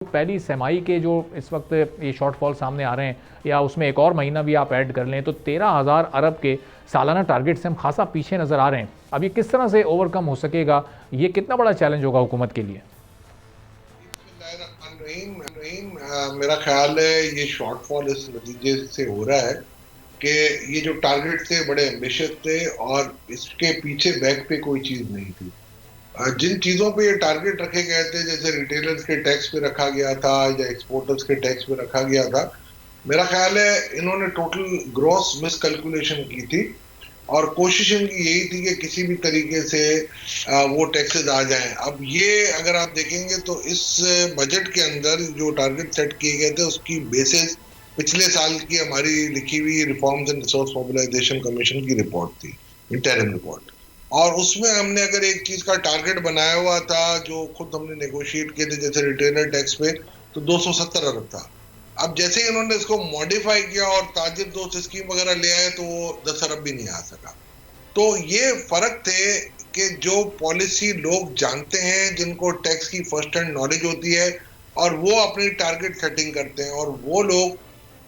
पहली सेमाई के जो इस वक्त ये शॉर्टफॉल सामने आ रहे हैं या उसमें एक और महीना भी आप ऐड कर लें तो 13,000 अरब के सालाना टारगेट से हम खासा पीछे नज़र आ रहे हैं। अब ये किस तरह से ओवरकम हो सकेगा, ये कितना बड़ा चैलेंज होगा हुकूमत के लिए? मेरा ख्याल है ये शॉर्टफॉल इस नतीजे से हो रहा है कि ये जो टारगेट थे बड़े एम्बिशियस थे और इसके पीछे बैक पे कोई चीज नहीं थी। जिन चीजों पे ये टारगेट रखे गए थे, जैसे रिटेलर्स के टैक्स पे रखा गया था या एक्सपोर्टर्स के टैक्स पे रखा गया था, मेरा ख्याल है इन्होंने टोटल ग्रॉस मिसकैलकुलेशन की थी और कोशिश इनकी यही थी कि किसी भी तरीके से वो टैक्सेस आ जाएं। अब ये अगर आप देखेंगे तो इस बजट के अंदर जो टारगेट सेट किए गए थे उसकी बेसिस पिछले साल की हमारी लिखी हुई reforms and resource mobilisation commission की रिपोर्ट थी, इंटरिम रिपोर्ट। और उसमें हमने अगर एक चीज का टारगेट बनाया हुआ था जो खुद हमने नेगोशिएट किए थे, जैसे रिटेलर टैक्स पे, तो 270 अरब था। अब जैसे ही इन्होंने इसको मॉडिफाई किया और ताजिर दोस्त स्कीम वगैरह ले आए तो वो 10 अरब भी नहीं आ सका। तो ये फर्क थे कि जो पॉलिसी लोग जानते हैं, जिनको टैक्स की फर्स्ट हैंड नॉलेज होती है और वो अपनी टारगेट सेटिंग करते हैं, और वो लोग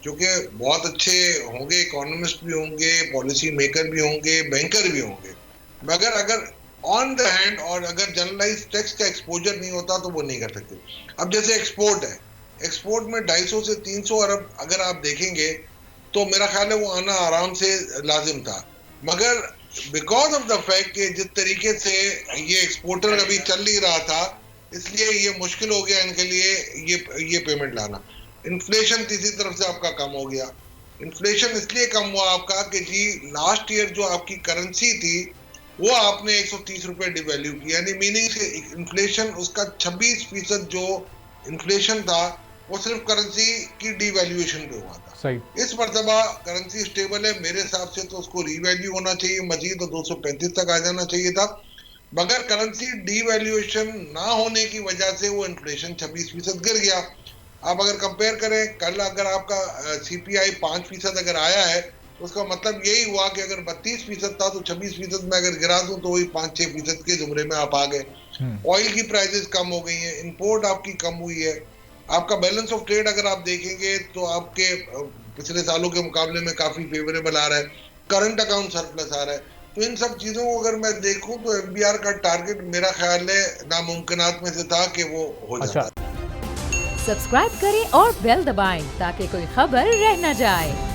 जो कि बहुत अच्छे होंगे, इकोनॉमिस्ट भी होंगे, पॉलिसी मेकर भी होंगे, बैंकर भी होंगे, मगर अगर ऑन द हैंड और अगर जनरलाइज टैक्स का एक्सपोजर नहीं होता तो वो नहीं कर सकते। अब जैसे एक्सपोर्ट है, एक्सपोर्ट में 250 से 300 अरब अगर आप देखेंगे तो मेरा ख्याल है वो आना आराम से लाजिम था, मगर बिकॉज ऑफ द फैक्ट कि जिस तरीके से ये एक्सपोर्टर अभी चल नहीं रहा था, इसलिए ये मुश्किल हो गया इनके लिए ये पेमेंट लाना। इन्फ्लेशन तीसरी तरफ से आपका कम हो गया। इन्फ्लेशन इसलिए कम हुआ आपका कि जी लास्ट ईयर जो आपकी करेंसी थी वो आपने 130 रुपए डिवैल्यू की, यानी मीनिंग से इन्फ्लेशन उसका 26% जो इन्फ्लेशन था वो सिर्फ करेंसी की डिवैल्यूएशन पे हुआ था। सही। इस मर्तबा करेंसी स्टेबल है, मेरे हिसाब से तो उसको रिवैल्यू होना चाहिए, मजीद तो 235 तक आ जाना चाहिए था, मगर करेंसी डिवैल्यूएशन ना होने की वजह से वो इन्फ्लेशन 26% गिर गया। आप अगर कंपेयर करें, कल अगर आपका सीपीआई 5% अगर आया है तो उसका मतलब यही हुआ कि अगर 32% था तो 26% में अगर गिरा दूं तो वही 5-6% के जुमरे में आप आ गए। ऑयल की प्राइसेस कम हो गई हैं, इंपोर्ट आपकी कम हुई है, आपका बैलेंस ऑफ ट्रेड अगर आप देखेंगे तो आपके पिछले सालों के मुकाबले में काफी फेवरेबल आ रहा है, करंट अकाउंट सरप्लस आ रहा है। तो इन सब चीजों को अगर मैं देखूं तो एफबीआर का टारगेट मेरा ख्याल है नामुमकिनात में से था कि वो हो जाता। सब्सक्राइब करें और बेल दबाएं ताकि कोई खबर रह न जाए।